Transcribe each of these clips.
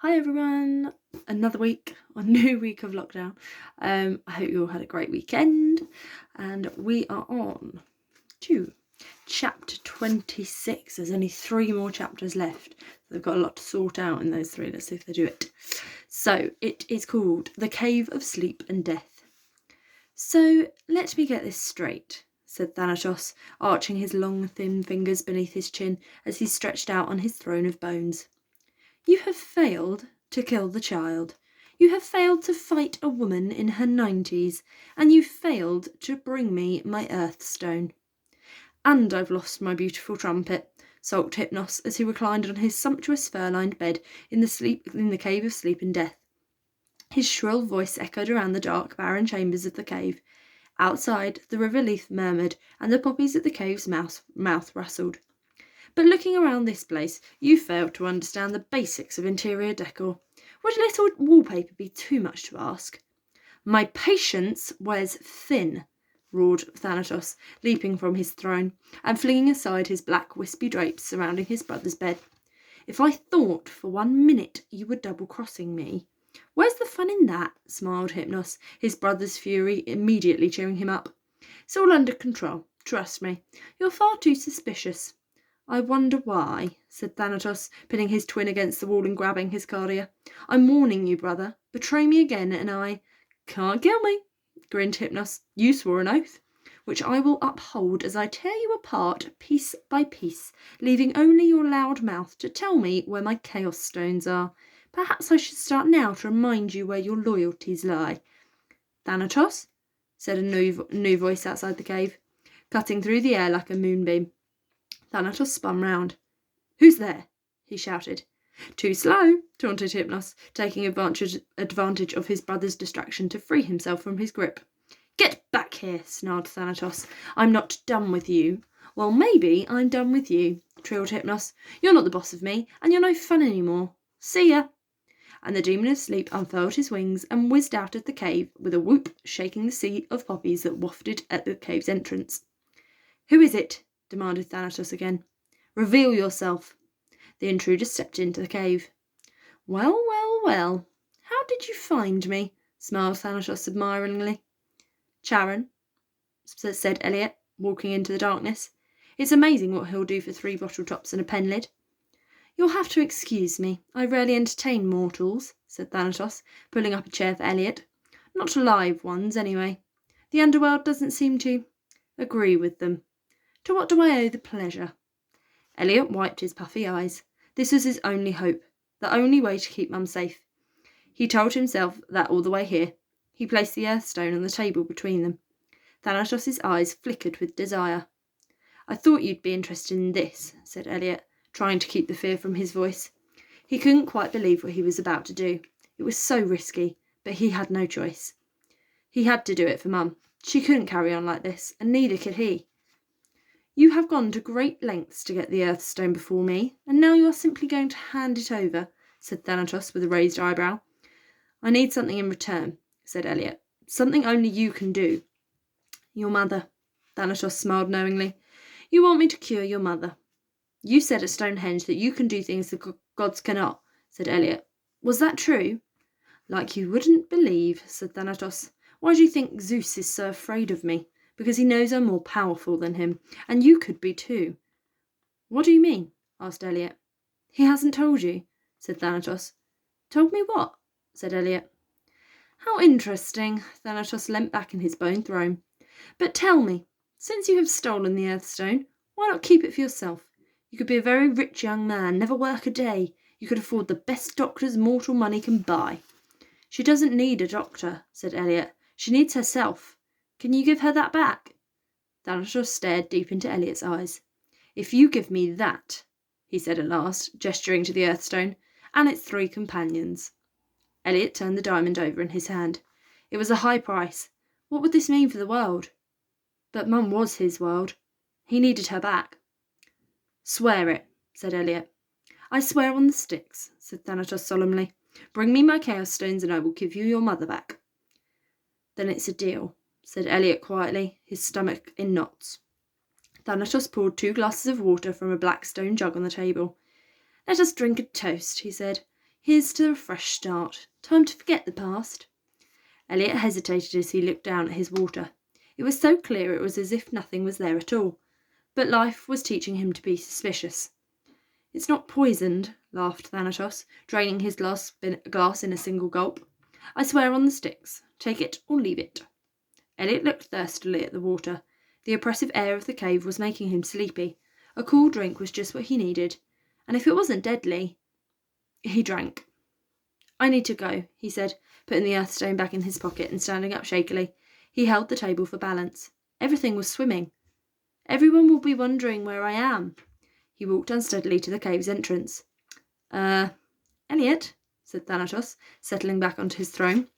Hi everyone, another week, a new week of lockdown. I hope you all had a great weekend, and we are on to chapter 26. There's only 3 more chapters left. They've got a lot to sort out in those 3. Let's see if they do it. So it is called The Cave of Sleep and Death. So let me get this straight, said Thanatos, arching his long thin fingers beneath his chin as he stretched out on his throne of bones. You have failed to kill the child. You have failed to fight a woman in her 90s, and you failed to bring me my Earthstone. And I've lost my beautiful trumpet, sulked Hypnos as he reclined on his sumptuous fur-lined bed in the Cave of Sleep and Death. His shrill voice echoed around the dark, barren chambers of the cave. Outside, the river leaf murmured, and the poppies at the cave's mouth rustled. But looking around this place, you failed to understand the basics of interior decor. Would a little wallpaper be too much to ask? My patience wears thin, roared Thanatos, leaping from his throne and flinging aside his black wispy drapes surrounding his brother's bed. If I thought for 1 minute you were double-crossing me. Where's the fun in that? Smiled Hypnos, his brother's fury immediately cheering him up. It's all under control, trust me. You're far too suspicious. I wonder why, said Thanatos, pinning his twin against the wall and grabbing his cardia. I'm warning you, brother. Betray me again and I... Can't kill me, grinned Hypnos. You swore an oath, which I will uphold as I tear you apart piece by piece, leaving only your loud mouth to tell me where my chaos stones are. Perhaps I should start now to remind you where your loyalties lie. Thanatos, said a new voice outside the cave, cutting through the air like a moonbeam. Thanatos spun round. Who's there? He shouted. Too slow, taunted Hypnos, taking advantage of his brother's distraction to free himself from his grip. Get back here, snarled Thanatos. I'm not done with you. Well, maybe I'm done with you, trilled Hypnos. You're not the boss of me, and you're no fun anymore. See ya. And the demon of sleep unfurled his wings and whizzed out of the cave with a whoop, shaking the sea of poppies that wafted at the cave's entrance. Who is it? Demanded Thanatos again. Reveal yourself. The intruder stepped into the cave. Well, well, well. How did you find me? Smiled Thanatos admiringly. Charon, said Elliot, walking into the darkness. It's amazing what he'll do for 3 bottle tops and a pen lid. You'll have to excuse me. I rarely entertain mortals, said Thanatos, pulling up a chair for Elliot. Not live ones, anyway. The underworld doesn't seem to agree with them. To what do I owe the pleasure? Elliot wiped his puffy eyes. This was his only hope, the only way to keep Mum safe. He told himself that all the way here. He placed the Earthstone on the table between them. Thanatos' eyes flickered with desire. I thought you'd be interested in this, said Elliot, trying to keep the fear from his voice. He couldn't quite believe what he was about to do. It was so risky, but he had no choice. He had to do it for Mum. She couldn't carry on like this, and neither could he. You have gone to great lengths to get the Earthstone before me, and now you are simply going to hand it over, said Thanatos with a raised eyebrow. I need something in return, said Elliot. Something only you can do. Your mother, Thanatos smiled knowingly. You want me to cure your mother. You said at Stonehenge that you can do things the gods cannot, said Elliot. Was that true? Like you wouldn't believe, said Thanatos. Why do you think Zeus is so afraid of me? Because he knows I'm more powerful than him, and you could be too. What do you mean? Asked Elliot. He hasn't told you, said Thanatos. Told me what? Said Elliot. How interesting. Thanatos leant back in his bone throne. But tell me, since you have stolen the Earthstone, why not keep it for yourself? You could be a very rich young man, never work a day. You could afford the best doctors mortal money can buy. She doesn't need a doctor, said Elliot. She needs herself. Can you give her that back? Thanatos stared deep into Elliot's eyes. If you give me that, he said at last, gesturing to the Earthstone, and its 3 companions. Elliot turned the diamond over in his hand. It was a high price. What would this mean for the world? But Mum was his world. He needed her back. Swear it, said Elliot. I swear on the sticks, said Thanatos solemnly. Bring me my Chaos Stones and I will give you your mother back. Then it's a deal, said Elliot quietly, his stomach in knots. Thanatos poured 2 glasses of water from a black stone jug on the table. Let us drink a toast, he said. Here's to a fresh start. Time to forget the past. Elliot hesitated as he looked down at his water. It was so clear it was as if nothing was there at all. But life was teaching him to be suspicious. It's not poisoned, laughed Thanatos, draining his glass in a single gulp. I swear on the sticks. Take it or leave it. Elliot looked thirstily at the water. The oppressive air of the cave was making him sleepy. A cool drink was just what he needed. And if it wasn't deadly... He drank. I need to go, he said, putting the earthstone back in his pocket and standing up shakily. He held the table for balance. Everything was swimming. Everyone will be wondering where I am. He walked unsteadily to the cave's entrance. Elliot, said Thanatos, settling back onto his throne.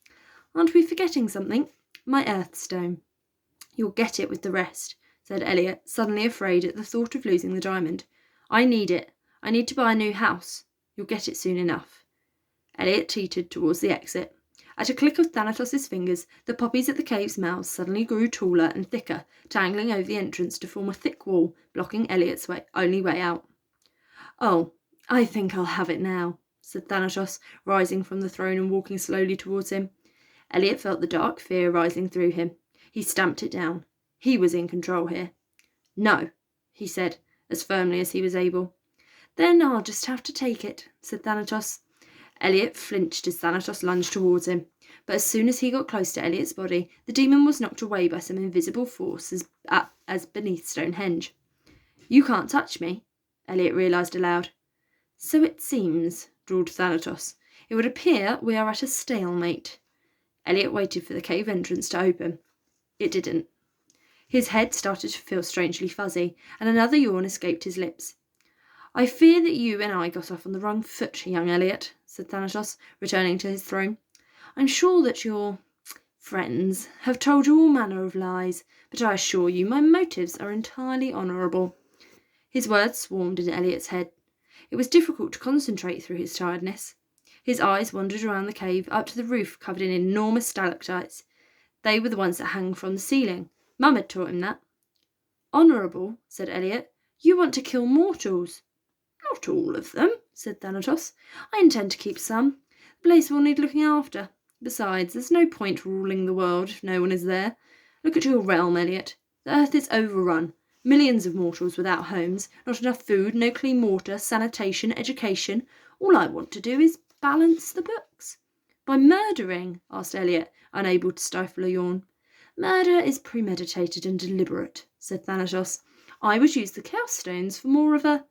Aren't we forgetting something? My earthstone. You'll get it with the rest, said Elliot, suddenly afraid at the thought of losing the diamond. I need it. I need to buy a new house. You'll get it soon enough. Elliot teetered towards the exit. At a click of Thanatos' fingers, the poppies at the cave's mouth suddenly grew taller and thicker, tangling over the entrance to form a thick wall, blocking Elliot's only way out. Oh, I think I'll have it now, said Thanatos, rising from the throne and walking slowly towards him. Elliot felt the dark fear rising through him. He stamped it down. He was in control here. No, he said, as firmly as he was able. Then I'll just have to take it, said Thanatos. Elliot flinched as Thanatos lunged towards him, but as soon as he got close to Elliot's body, the demon was knocked away by some invisible force as beneath Stonehenge. You can't touch me, Elliot realised aloud. So it seems, drawled Thanatos. It would appear we are at a stalemate. Elliot waited for the cave entrance to open. It didn't. His head started to feel strangely fuzzy, and another yawn escaped his lips. I fear that you and I got off on the wrong foot, young Elliot, said Thanatos, returning to his throne. I'm sure that your friends have told you all manner of lies, but I assure you my motives are entirely honourable. His words swarmed in Elliot's head. It was difficult to concentrate through his tiredness. His eyes wandered around the cave, up to the roof covered in enormous stalactites. They were the ones that hung from the ceiling. Mum had taught him that. Honourable, said Elliot. You want to kill mortals. Not all of them, said Thanatos. I intend to keep some. The place will need looking after. Besides, there's no point ruling the world if no one is there. Look at your realm, Elliot. The earth is overrun. Millions of mortals without homes, not enough food, no clean water, sanitation, education. All I want to do is balance the books. By murdering? Asked Elliot, unable to stifle a yawn. Murder is premeditated and deliberate, said Thanatos. I would use the chaos stones for more of a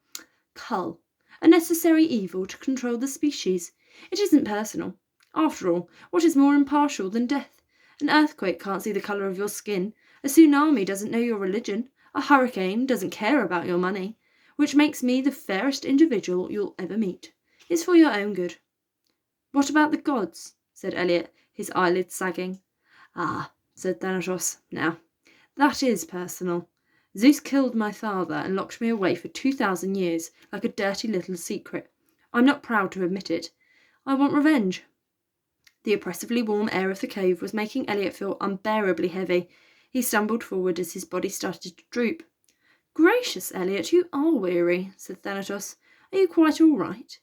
cull, a necessary evil to control the species. It isn't personal. After all, what is more impartial than death? An earthquake can't see the colour of your skin. A tsunami doesn't know your religion. A hurricane doesn't care about your money. Which makes me the fairest individual you'll ever meet. It's for your own good. What about the gods? Said Elliot, his eyelids sagging. Ah, said Thanatos. Now, that is personal. Zeus killed my father and locked me away for 2,000 years, like a dirty little secret. I'm not proud to admit it. I want revenge. The oppressively warm air of the cave was making Elliot feel unbearably heavy. He stumbled forward as his body started to droop. Gracious, Elliot, you are weary, said Thanatos. Are you quite all right?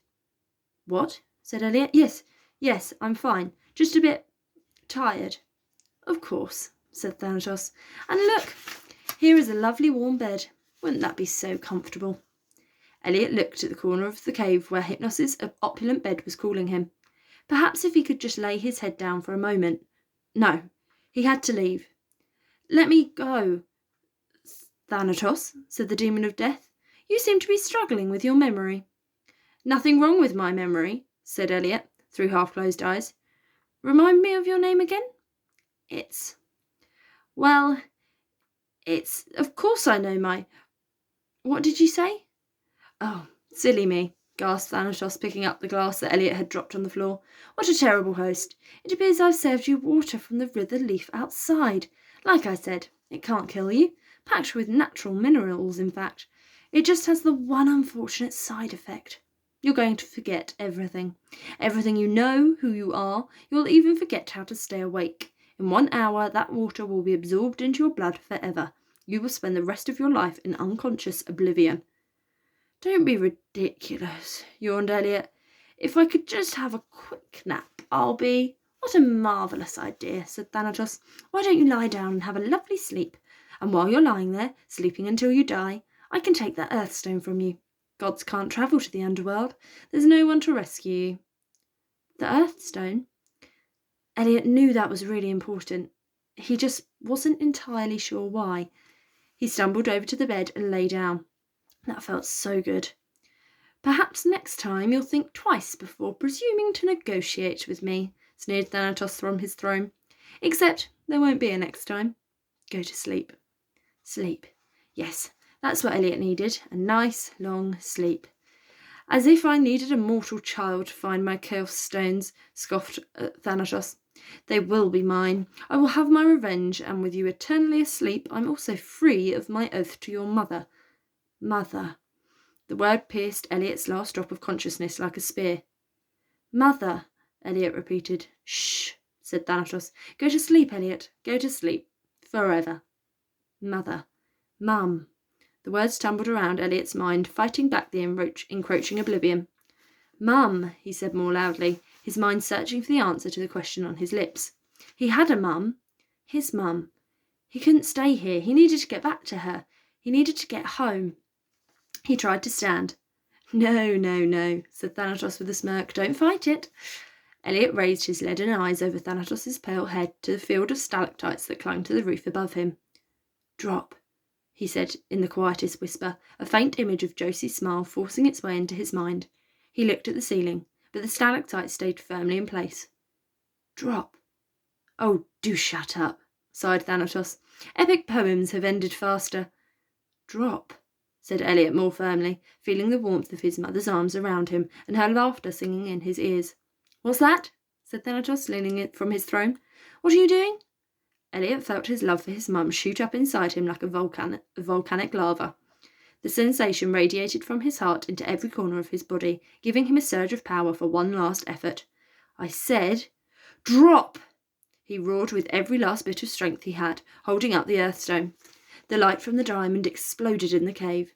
What? Said Elliot. Yes, I'm fine. Just a bit tired. Of course, said Thanatos. And look, here is a lovely warm bed. Wouldn't that be so comfortable? Elliot looked at the corner of the cave where Hypnos' opulent bed was calling him. Perhaps if he could just lay his head down for a moment. No, he had to leave. Let me go, Thanatos, said the demon of death. You seem to be struggling with your memory. Nothing wrong with my memory, said Elliot, through half-closed eyes. Remind me of your name again? Of course I know my... What did you say? Oh, silly me, gasped Thanatos, picking up the glass that Elliot had dropped on the floor. What a terrible host. It appears I've served you water from the river leaf outside. Like I said, it can't kill you. Packed with natural minerals, in fact. It just has the one unfortunate side effect. You're going to forget everything. Everything you know, who you are. You'll even forget how to stay awake. In 1 hour, that water will be absorbed into your blood forever. You will spend the rest of your life in unconscious oblivion. Don't be ridiculous, yawned Elliot. If I could just have a quick nap, I'll be... What a marvellous idea, said Thanatos. Why don't you lie down and have a lovely sleep? And while you're lying there, sleeping until you die, I can take that Earthstone from you. Gods can't travel to the underworld. There's no one to rescue you. The Earthstone? Elliot knew that was really important. He just wasn't entirely sure why. He stumbled over to the bed and lay down. That felt so good. Perhaps next time you'll think twice before presuming to negotiate with me, sneered Thanatos from his throne. Except there won't be a next time. Go to sleep. Sleep. Yes, that's what Elliot needed, a nice, long sleep. As if I needed a mortal child to find my chaos stones, scoffed Thanatos. They will be mine. I will have my revenge, and with you eternally asleep, I'm also free of my oath to your mother. Mother. The word pierced Elliot's last drop of consciousness like a spear. Mother, Elliot repeated. Shh, said Thanatos. Go to sleep, Elliot. Go to sleep. Forever. Mother. Mum. The words tumbled around Elliot's mind, fighting back the encroaching oblivion. Mum, he said more loudly, his mind searching for the answer to the question on his lips. He had a mum. His mum. He couldn't stay here. He needed to get back to her. He needed to get home. He tried to stand. No, no, no, said Thanatos with a smirk. Don't fight it. Elliot raised his leaden eyes over Thanatos's pale head to the field of stalactites that clung to the roof above him. Drop, he said in the quietest whisper, a faint image of Josie's smile forcing its way into his mind. He looked at the ceiling, but the stalactites stayed firmly in place. Drop. Oh, do shut up, sighed Thanatos. Epic poems have ended faster. Drop, said Elliot more firmly, feeling the warmth of his mother's arms around him and her laughter singing in his ears. What's that? Said Thanatos, leaning from his throne. What are you doing? Elliot felt his love for his mum shoot up inside him like a volcanic lava. The sensation radiated from his heart into every corner of his body, giving him a surge of power for one last effort. I said, drop! He roared with every last bit of strength he had, holding up the Earthstone. The light from the diamond exploded in the cave.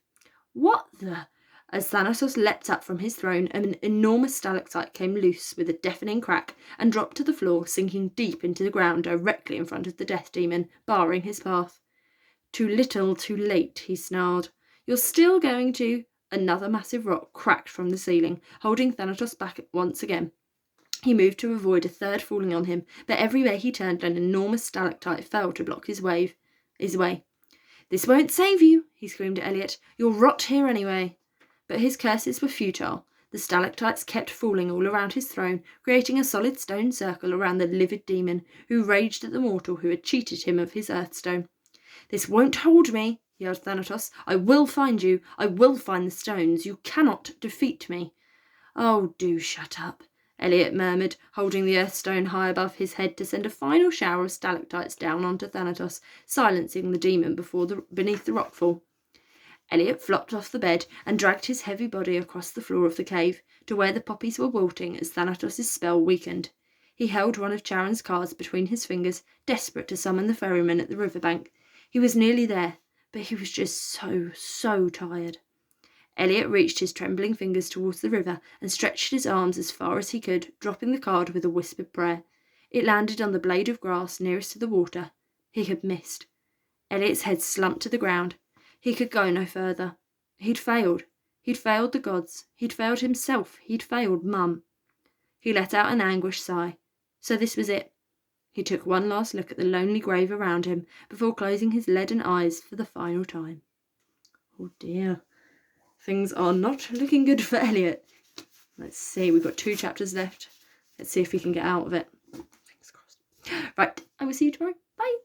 What the... As Thanatos leapt up from his throne, an enormous stalactite came loose with a deafening crack and dropped to the floor, sinking deep into the ground directly in front of the death demon, barring his path. Too little, too late, he snarled. You're still going to... Another massive rock cracked from the ceiling, holding Thanatos back once again. He moved to avoid a third falling on him, but everywhere he turned an enormous stalactite fell to block his way. This won't save you, he screamed at Elliot. You'll rot here anyway. But his curses were futile. The stalactites kept falling all around his throne, creating a solid stone circle around the livid demon, who raged at the mortal who had cheated him of his Earthstone. This won't hold me, yelled Thanatos. I will find you. I will find the stones. You cannot defeat me. Oh, do shut up, Elliot murmured, holding the Earthstone high above his head to send a final shower of stalactites down onto Thanatos, silencing the demon beneath the rockfall. Elliot flopped off the bed and dragged his heavy body across the floor of the cave to where the poppies were wilting as Thanatos' spell weakened. He held one of Charon's cards between his fingers, desperate to summon the ferryman at the riverbank. He was nearly there, but he was just so tired. Elliot reached his trembling fingers towards the river and stretched his arms as far as he could, dropping the card with a whispered prayer. It landed on the blade of grass nearest to the water. He had missed. Elliot's head slumped to the ground. He could go no further. He'd failed. He'd failed the gods. He'd failed himself. He'd failed Mum. He let out an anguished sigh. So this was it. He took one last look at the lonely grave around him before closing his leaden eyes for the final time. Oh dear. Things are not looking good for Elliot. Let's see, we've got 2 chapters left. Let's see if we can get out of it. Fingers crossed. Right, I will see you tomorrow. Bye.